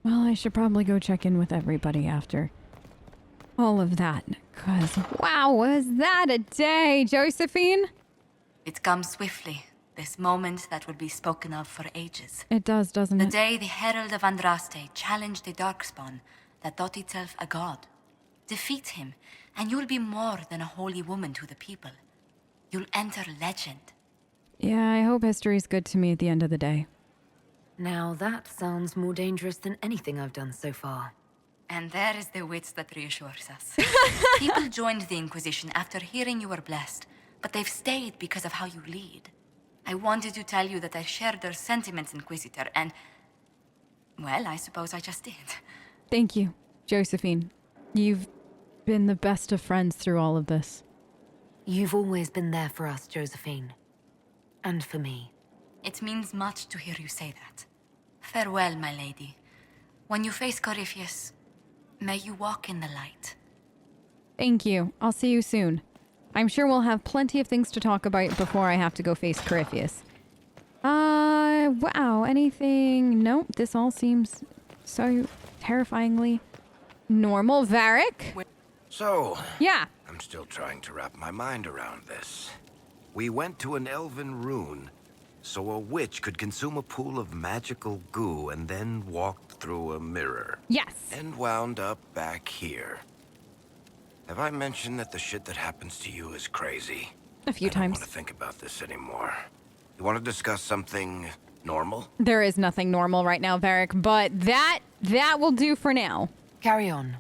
Well, I should probably go check in with everybody after all of that. Because, wow, was that a day, Josephine? It comes swiftly, this moment that will be spoken of for ages. It does, doesn't The it? day the Herald of Andraste challenged the Darkspawn that thought itself a god. Defeat him, and you'll be more than a holy woman to the people. You'll enter legend. Yeah, I hope history's good to me at the end of the day. Now that sounds more dangerous than anything I've done so far. And there is the wit that reassures us. People joined the Inquisition after hearing you were blessed, but they've stayed because of how you lead. I wanted to tell you that I shared their sentiments, Inquisitor, and... well, I suppose I just did. Thank you, Josephine. You've been the best of friends through all of this. You've always been there for us, Josephine. And for me. It means much to hear you say that. Farewell, my lady. When you face Corypheus, may you walk in the light. Thank you. I'll see you soon. I'm sure we'll have plenty of things to talk about before I have to go face Corypheus. Wow, anything? Nope, this all seems so terrifyingly normal. Varric? So, Yeah. I'm still trying to wrap my mind around this. We went to an elven rune, so a witch could consume a pool of magical goo and then walked through a mirror. Yes. And wound up back here. Have I mentioned that the shit that happens to you is crazy? A few I don't times. want to think about this anymore. You want to discuss something normal? There is nothing normal right now, Varric, but that will do for now. Carry on.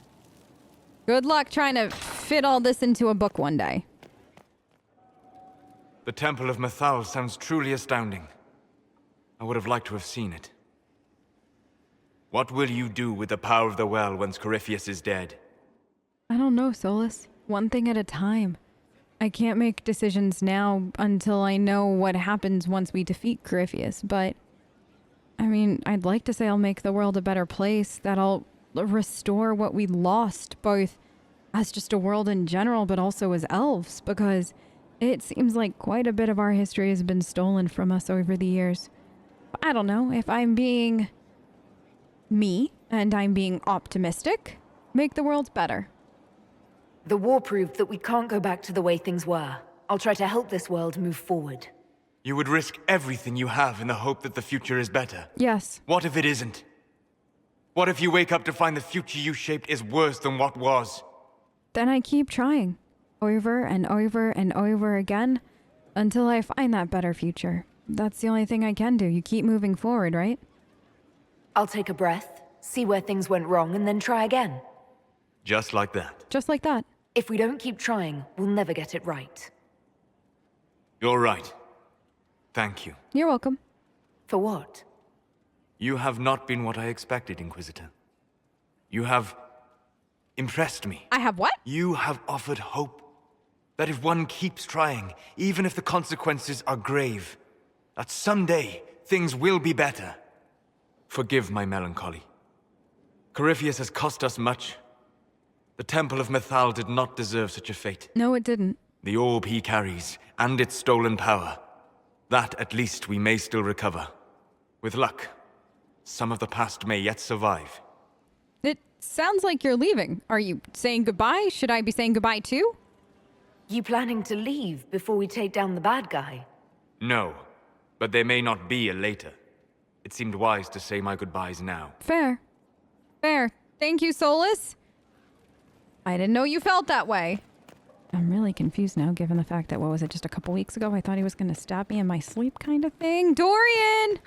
Good luck trying to fit all this into a book one day. The Temple of Mythal sounds truly astounding. I would have liked to have seen it. What will you do with the power of the well once Corypheus is dead? I don't know, Solus. One thing at a time. I can't make decisions now until I know what happens once we defeat Corypheus, but... I mean, I'd like to say I'll make the world a better place, that I'll restore what we lost, both as just a world in general, but also as elves, because it seems like quite a bit of our history has been stolen from us over the years. I don't know, if I'm being me, and I'm being optimistic, make the world better. The war proved that we can't go back to the way things were. I'll try to help this world move forward. You would risk everything you have in the hope that the future is better. Yes. What if it isn't? What if you wake up to find the future you shaped is worse than what was? Then I keep trying, over and over and over again, until I find that better future. That's the only thing I can do. You keep moving forward, right? I'll take a breath, see where things went wrong, and then try again. Just like that. Just like that. If we don't keep trying, we'll never get it right. You're right. Thank you. You're welcome. For what? You have not been what I expected, Inquisitor. You have impressed me. I have what? You have offered hope. That if one keeps trying, even if the consequences are grave, that someday things will be better. Forgive my melancholy. Corypheus has cost us much. The Temple of Mythal did not deserve such a fate. No, it didn't. The orb he carries, and its stolen power. That, at least, we may still recover. With luck, some of the past may yet survive. It sounds like you're leaving. Are you saying goodbye? Should I be saying goodbye too? You planning to leave before we take down the bad guy? No, but there may not be a later. It seemed wise to say my goodbyes now. Fair. Fair. Thank you, Solus. I didn't know you felt that way. I'm really confused now, given the fact that, what was it, just a couple weeks ago, I thought he was going to stab me in my sleep kind of thing. Dorian!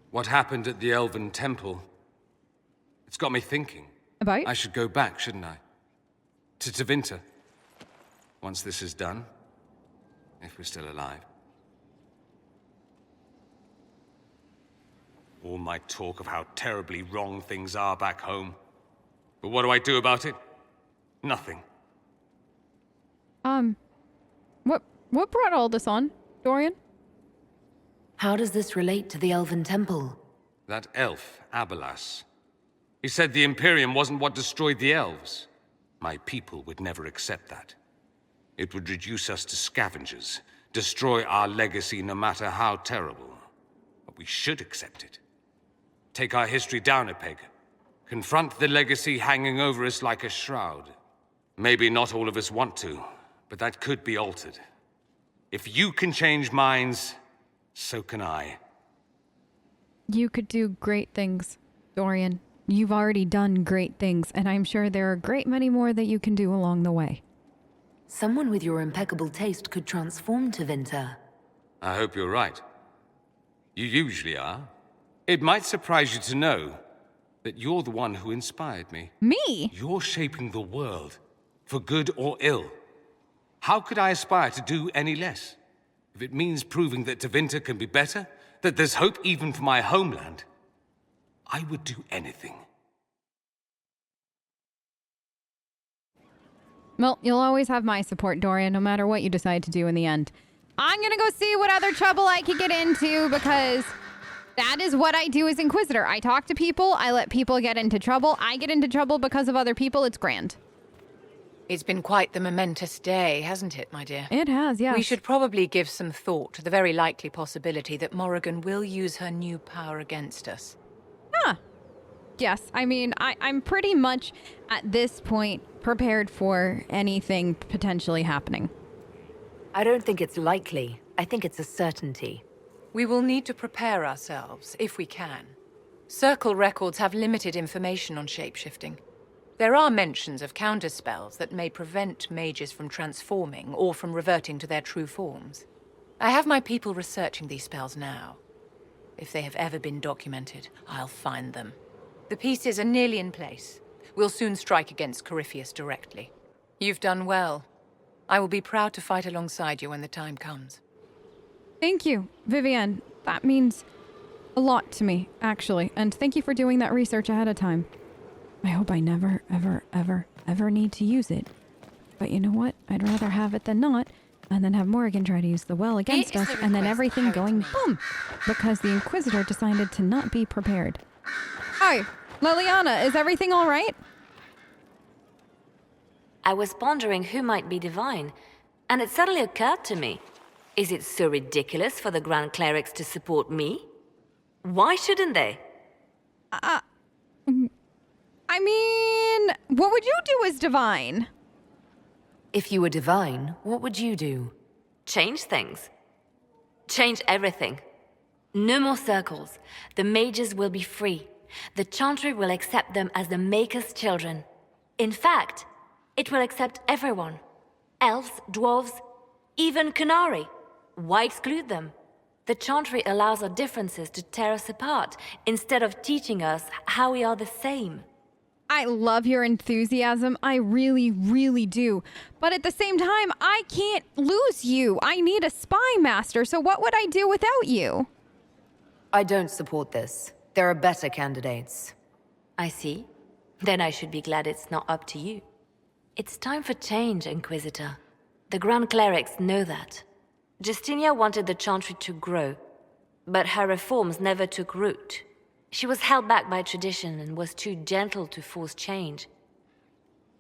What happened at the Elven Temple? It's got me thinking. About? I should go back, shouldn't I? To Tevinter. Once this is done. If we're still alive. All my talk of how terribly wrong things are back home. But what do I do about it? Nothing. What brought all this on, Dorian? How does this relate to the Elven Temple? That elf, Abelas. He said the Imperium wasn't what destroyed the elves. My people would never accept that. It would reduce us to scavengers, destroy our legacy no matter how terrible. we should accept it. Take our history down a peg. Confront the legacy hanging over us like a shroud. Maybe not all of us want to, but that could be altered. If you can change minds, so can I. You could do great things, Dorian. You've already done great things, and I'm sure there are a great many more that you can do along the way. Someone with your impeccable taste could transform Tevinter. I hope you're right. You usually are. It might surprise you to know that you're the one who inspired me. Me? You're shaping the world, for good or ill. How could I aspire to do any less? If it means proving that Tevinter can be better, that there's hope even for my homeland, I would do anything. Well, you'll always have my support, Dorian, no matter what you decide to do in the end. I'm gonna go see what other trouble I can get into, because that is what I do as Inquisitor. I talk to people, I let people get into trouble. I get into trouble because of other people. It's grand. It's been quite the momentous day, hasn't it, my dear? It has, yes. We should probably give some thought to the very likely possibility that Morrigan will use her new power against us. Huh. Yes, I mean, I'm pretty much, at this point, prepared for anything potentially happening. I don't think it's likely. I think it's a certainty. We will need to prepare ourselves, if we can. Circle records have limited information on shapeshifting. There are mentions of counterspells that may prevent mages from transforming or from reverting to their true forms. I have my people researching these spells now. If they have ever been documented, I'll find them. The pieces are nearly in place. We'll soon strike against Corypheus directly. You've done well. I will be proud to fight alongside you when the time comes. Thank you, Vivienne. That means a lot to me, actually. And thank you for doing that research ahead of time. I hope I never, ever, ever, ever need to use it. But you know what? I'd rather have it than not, and then have Morrigan try to use the well against us, and then everything going boom, because the Inquisitor decided to not be prepared. Hi, Liliana, is everything all right? I was pondering who might be divine, and it suddenly occurred to me. Is it so ridiculous for the Grand Clerics to support me? Why shouldn't they? I mean, what would you do as divine? If you were divine, what would you do? Change things. Change everything. No more circles. The mages will be free. The Chantry will accept them as the Maker's children. In fact, it will accept everyone. Elves, dwarves, even Canary. Why exclude them? The Chantry allows our differences to tear us apart, instead of teaching us how we are the same. I love your enthusiasm. I really, really do. But at the same time, I can't lose you. I need a spy master, so what would I do without you? I don't support this. There are better candidates. I see. Then I should be glad it's not up to you. It's time for change, Inquisitor. The Grand Clerics know that. Justinia wanted the Chantry to grow, but her reforms never took root. She was held back by tradition and was too gentle to force change.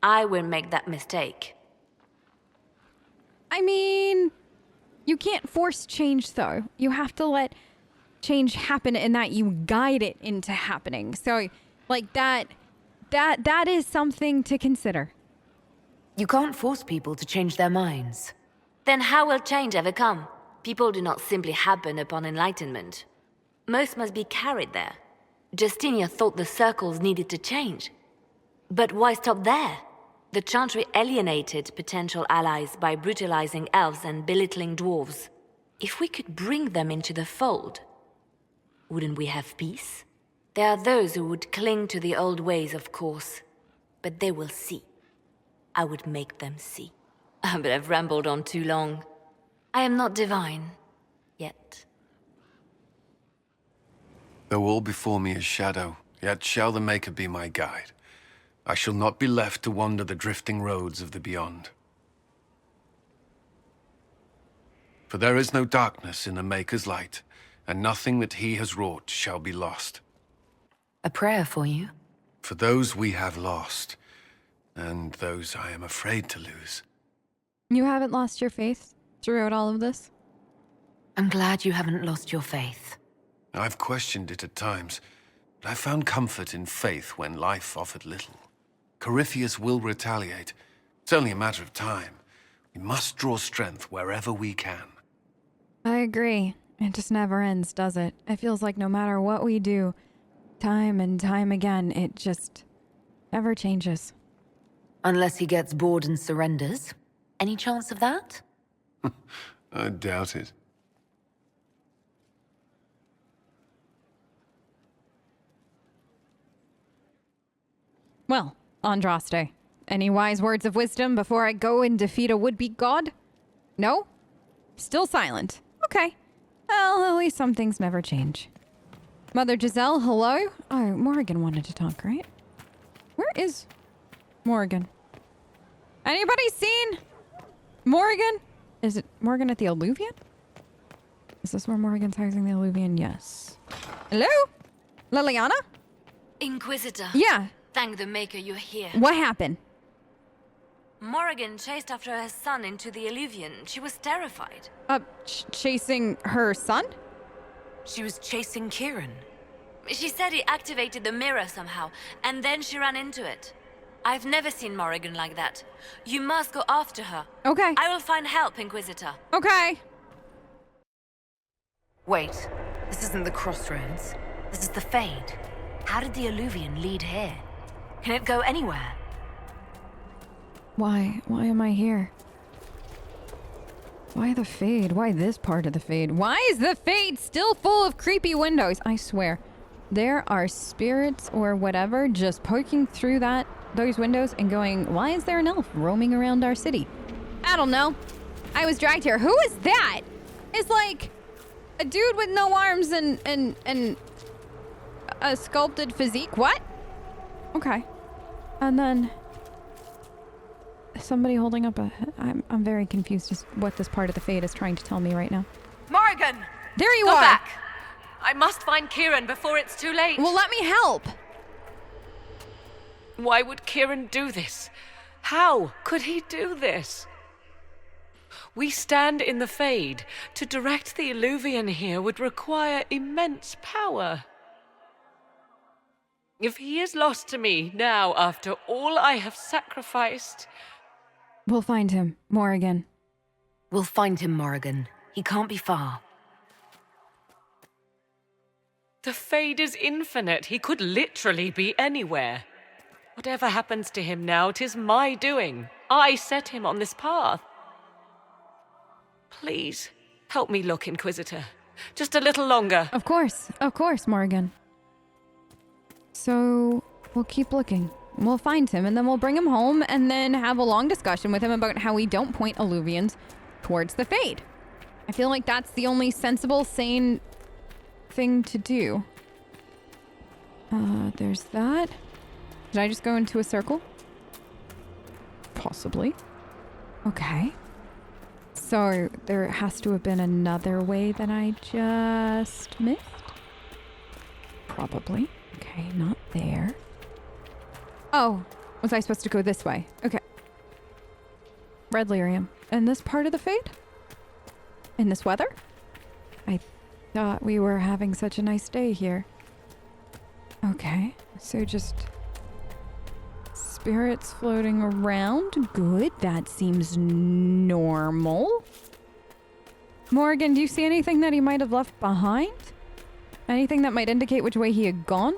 I won't make that mistake. I mean, you can't force change, though. You have to let change happen in that you guide it into happening. So, like, that is something to consider. You can't force people to change their minds. Then how will change ever come? People do not simply happen upon enlightenment. Most must be carried there. Justinia thought the circles needed to change. But why stop there? The Chantry alienated potential allies by brutalizing elves and belittling dwarves. If we could bring them into the fold, wouldn't we have peace? There are those who would cling to the old ways, of course. But they will see. I would make them see. But I've rambled on too long. I am not divine. Yet. Though all before me is shadow, yet shall the Maker be my guide. I shall not be left to wander the drifting roads of the beyond. For there is no darkness in the Maker's light, and nothing that he has wrought shall be lost. A prayer for you? For those we have lost, and those I am afraid to lose. You haven't lost your faith throughout all of this? I'm glad you haven't lost your faith. I've questioned it at times, but I found comfort in faith when life offered little. Corypheus will retaliate. It's only a matter of time. We must draw strength wherever we can. I agree. It just never ends, does it? It feels like no matter what we do, time and time again, it just never changes. Unless he gets bored and surrenders. Any chance of that? I doubt it. Well, Andraste, any wise words of wisdom before I go and defeat a would-be god? No? Still silent. Okay. Well, at least some things never change. Mother Giselle, hello? Oh, Morrigan wanted to talk, right? Where is Morrigan? Anybody seen Morrigan? Is it Morrigan at the Alluvian? Is this where Morrigan's housing the Alluvian? Yes. Hello? Liliana? Inquisitor. Yeah. Thank the Maker you're here. What happened? Morrigan chased after her son into the Alluvian. She was terrified. Chasing her son? She was chasing Kieran. She said he activated the mirror somehow, and then she ran into it. I've never seen Morrigan like that. You must go after her. Okay. I will find help, Inquisitor. Okay. Wait, this isn't the Crossroads. This is the Fade. How did the Alluvian lead here? Can it go anywhere? Why am I here? Why the Fade? Why this part of the Fade? Why is the Fade still full of creepy windows? I swear, there are spirits or whatever just poking through those windows and going, why is there an elf roaming around our city? I don't know. I was dragged here. Who is that? It's like a dude with no arms and a sculpted physique. What? Okay. And then somebody holding up I'm very confused as what this part of the Fade is trying to tell me right now. Morrigan! There you Go are! back! I must find Kieran before it's too late. Well, let me help! Why would Kieran do this? How could he do this? We stand in the Fade. To direct the Alluvian here would require immense power. If he is lost to me now after all I have sacrificed... We'll find him, Morrigan. We'll find him, Morrigan. He can't be far. The Fade is infinite. He could literally be anywhere. Whatever happens to him now, 'tis my doing. I set him on this path. Please, help me look, Inquisitor. Just a little longer. Of course, Morrigan. So, we'll keep looking. We'll find him, and then we'll bring him home, and then have a long discussion with him about how we don't point Alluvians towards the Fade. I feel like that's the only sensible, sane thing to do. There's that. Did I just go into a circle? Possibly. Okay. So, there has to have been another way that I just missed? Probably. Okay, not there. Oh, was I supposed to go this way? Okay. Red lyrium. And this part of the Fade? In this weather? I thought we were having such a nice day here. Okay, so just spirits floating around. Good, that seems normal. Morrigan, do you see anything that he might have left behind? Anything that might indicate which way he had gone?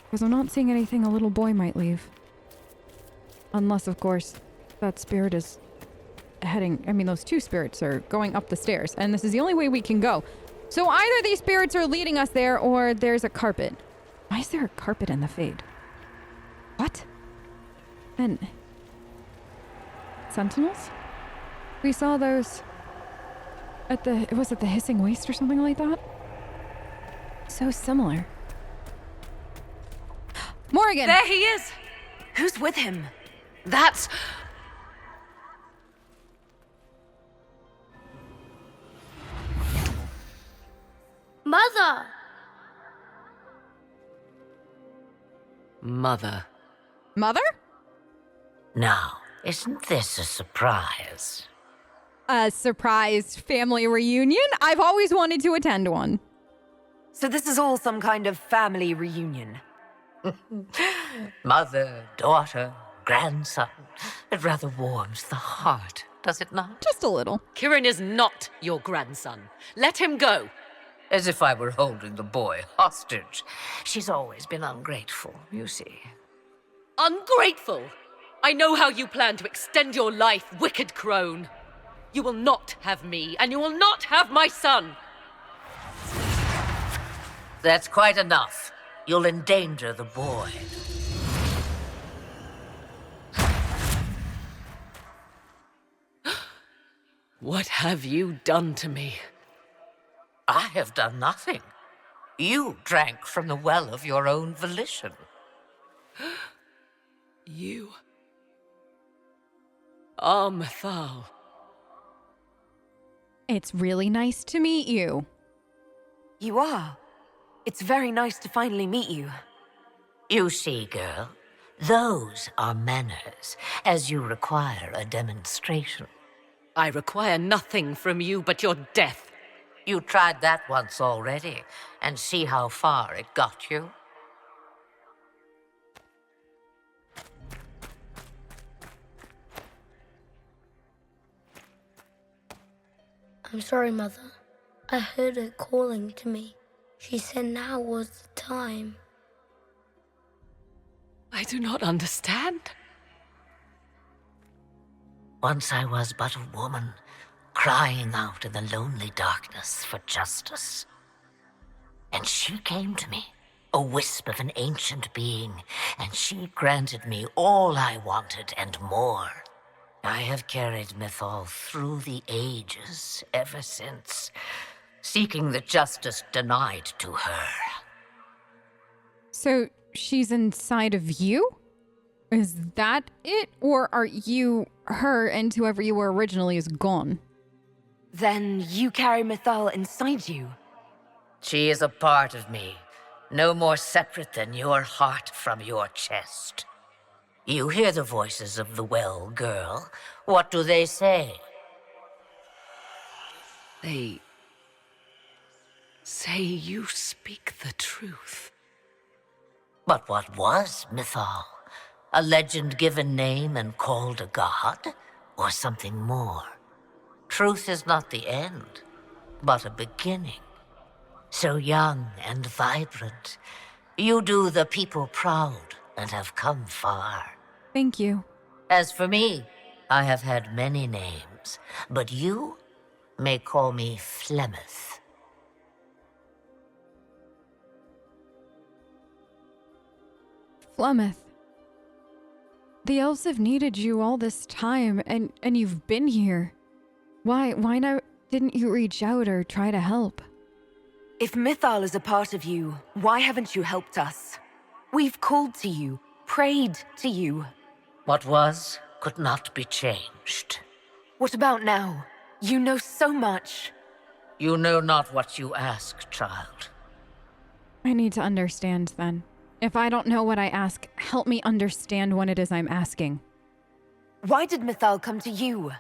Because I'm not seeing anything a little boy might leave. Unless, of course, that spirit is heading... I mean, those two spirits are going up the stairs, and this is the only way we can go. So either these spirits are leading us there, or there's a carpet. Why is there a carpet in the Fade? What? And... sentinels? We saw those... at the... was it the Hissing Waste or something like that? So similar. Morrigan! There he is! Who's with him? That's... Mother! Mother. Mother? Now, isn't this a surprise? A surprise family reunion? I've always wanted to attend one. So this is all some kind of family reunion. Mother, daughter, grandson. It rather warms the heart, does it not? Just a little. Kirin is not your grandson. Let him go. As if I were holding the boy hostage. She's always been ungrateful, you see. Ungrateful! I know how you plan to extend your life, wicked crone. You will not have me, and you will not have my son. That's quite enough. You'll endanger the boy. What have you done to me? I have done nothing. You drank from the well of your own volition. You are Mythal. It's really nice to meet you. You are. It's very nice to finally meet you. You see, girl, those are manners, as you require a demonstration. I require nothing from you but your death. You tried that once already, and see how far it got you. I'm sorry, Mother. I heard her calling to me. She said now was the time. I do not understand. Once I was but a woman, crying out in the lonely darkness for justice. And she came to me, a wisp of an ancient being, and she granted me all I wanted and more. I have carried Mythal through the ages ever since, seeking the justice denied to her. So she's inside of you? Is that it? Or are you her and whoever you were originally is gone? Then you carry Mythal inside you. She is a part of me, no more separate than your heart from your chest. You hear the voices of the well, girl. What do they say? They say you speak the truth. But what was Mythal? A legend given name and called a god? Or something more? Truth is not the end, but a beginning. So young and vibrant, you do the people proud and have come far. Thank you. As for me, I have had many names, but you may call me Flemeth. Flemeth. The elves have needed you all this time, and you've been here. Why not didn't you reach out or try to help? If Mythal is a part of you, why haven't you helped us? We've called to you, prayed to you. What was could not be changed. What about now? You know so much. You know not what you ask, child. I need to understand then. If I don't know what I ask, help me understand what it is I'm asking. Why did Mythal come to you?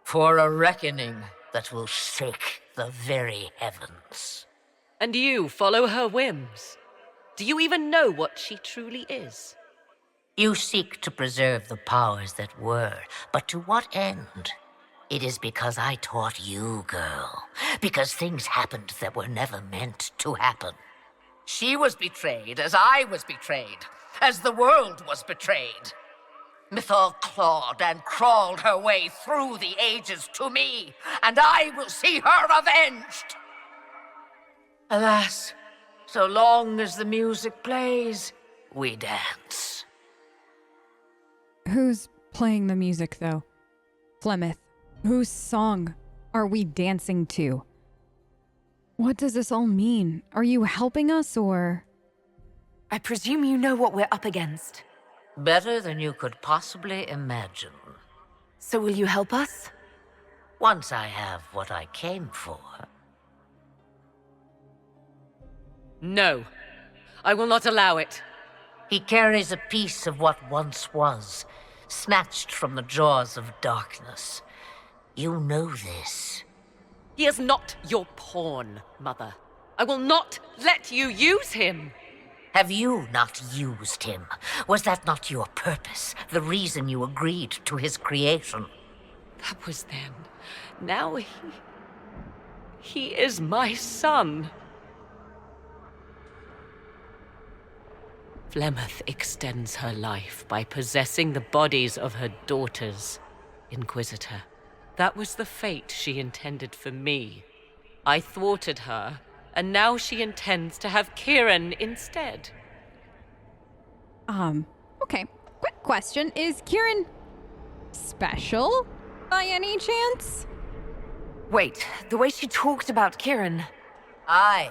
For a reckoning that will shake the very heavens. And you follow her whims. Do you even know what she truly is? You seek to preserve the powers that were, but to what end? It is because I taught you, girl. Because things happened that were never meant to happen. She was betrayed as I was betrayed, as the world was betrayed. Mythal clawed and crawled her way through the ages to me, and I will see her avenged. Alas, so long as the music plays, we dance. Who's playing the music, though? Flemeth, whose song are we dancing to? What does this all mean? Are you helping us, or...? I presume you know what we're up against. Better than you could possibly imagine. So will you help us? Once I have what I came for. No. I will not allow it. He carries a piece of what once was, snatched from the jaws of darkness. You know this. He is not your pawn, Mother. I will not let you use him! Have you not used him? Was that not your purpose? The reason you agreed to his creation? That was then. Now he is my son. Flemeth extends her life by possessing the bodies of her daughters, Inquisitor. That was the fate she intended for me. I thwarted her, and now she intends to have Kieran instead. Okay. Quick question. Is Kieran special by any chance? Wait, the way she talked about Kieran. I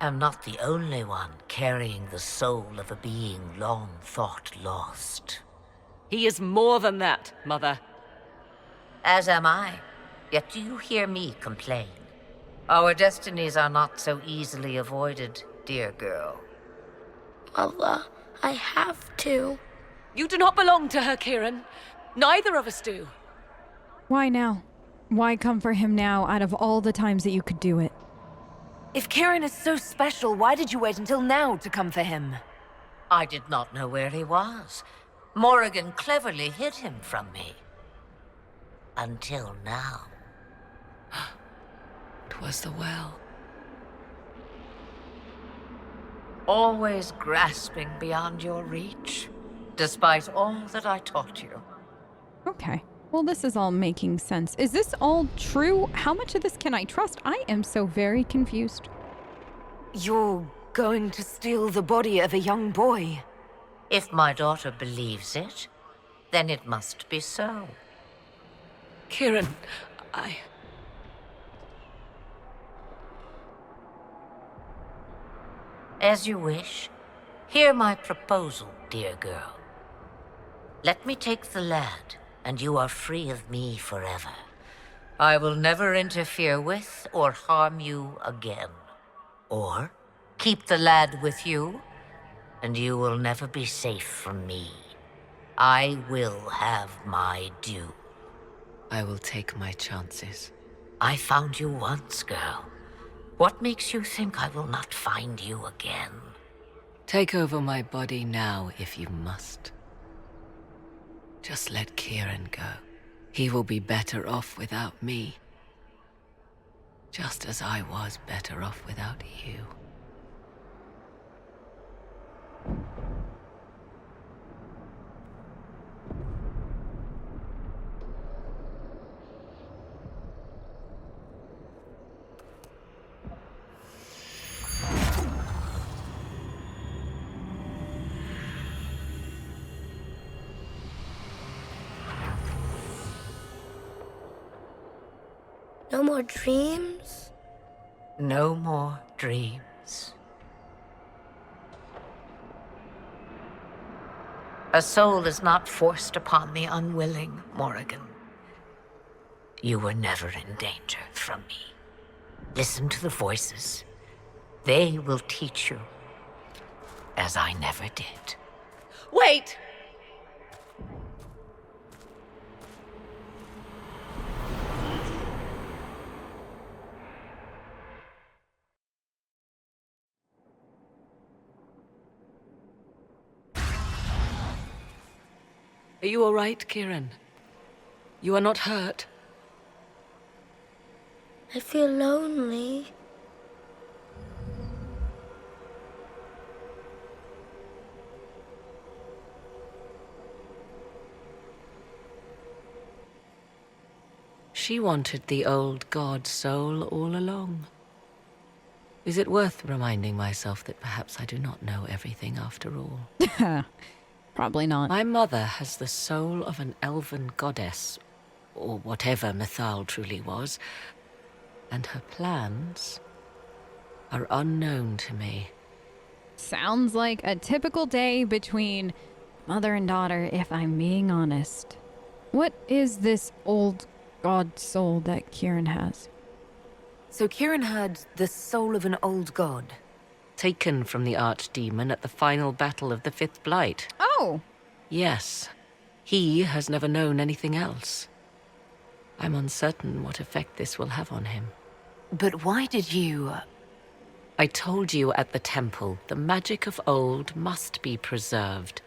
am not the only one carrying the soul of a being long thought lost. He is more than that, Mother. As am I. Yet do you hear me complain? Our destinies are not so easily avoided, dear girl. Mother, I have to. You do not belong to her, Kieran. Neither of us do. Why now? Why come for him now out of all the times that you could do it? If Kieran is so special, why did you wait until now to come for him? I did not know where he was. Morrigan cleverly hid him from me. Until now. 'Twas the well. Always grasping beyond your reach, despite all that I taught you. Okay. Well, this is all making sense. Is this all true? How much of this can I trust? I am so very confused. You're going to steal the body of a young boy. If my daughter believes it, then it must be so. Kieran, As you wish. Hear my proposal, dear girl. Let me take the lad, and you are free of me forever. I will never interfere with or harm you again. Or keep the lad with you, and you will never be safe from me. I will have my due. I will take my chances. I found you once, girl. What makes you think I will not find you again? Take over my body now if you must. Just let Kieran go. He will be better off without me. Just as I was better off without you. No more dreams? No more dreams. A soul is not forced upon the unwilling, Morrigan. You were never in danger from me. Listen to the voices. They will teach you, as I never did. Wait! Are you all right, Kieran? You are not hurt? I feel lonely. She wanted the old god soul all along. Is it worth reminding myself that perhaps I do not know everything after all? Probably not. My mother has the soul of an elven goddess, or whatever Mythal truly was, and her plans are unknown to me. Sounds like a typical day between mother and daughter, if I'm being honest. What is this old god soul that Kieran has? So Kieran had the soul of an old god. Taken from the archdemon at the final battle of the Fifth Blight. Oh! Yes. He has never known anything else. I'm uncertain what effect this will have on him. But why did you... I told you at the temple, the magic of old must be preserved,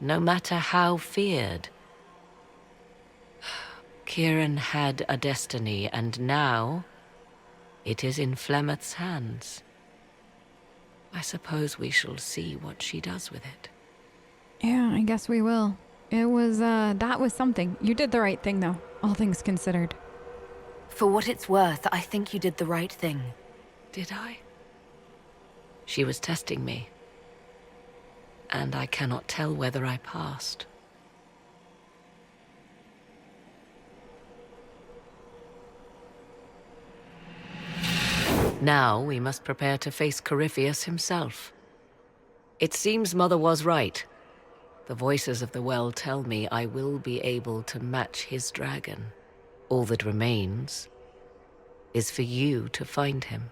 no matter how feared. Kieran had a destiny, and now it is in Flemeth's hands. I suppose we shall see what she does with it. Yeah, I guess we will. It was, that was something. You did the right thing, though, all things considered. For what it's worth, I think you did the right thing. Did I? She was testing me, and I cannot tell whether I passed. Now we must prepare to face Corypheus himself. It seems Mother was right. The voices of the well tell me I will be able to match his dragon. All that remains is for you to find him.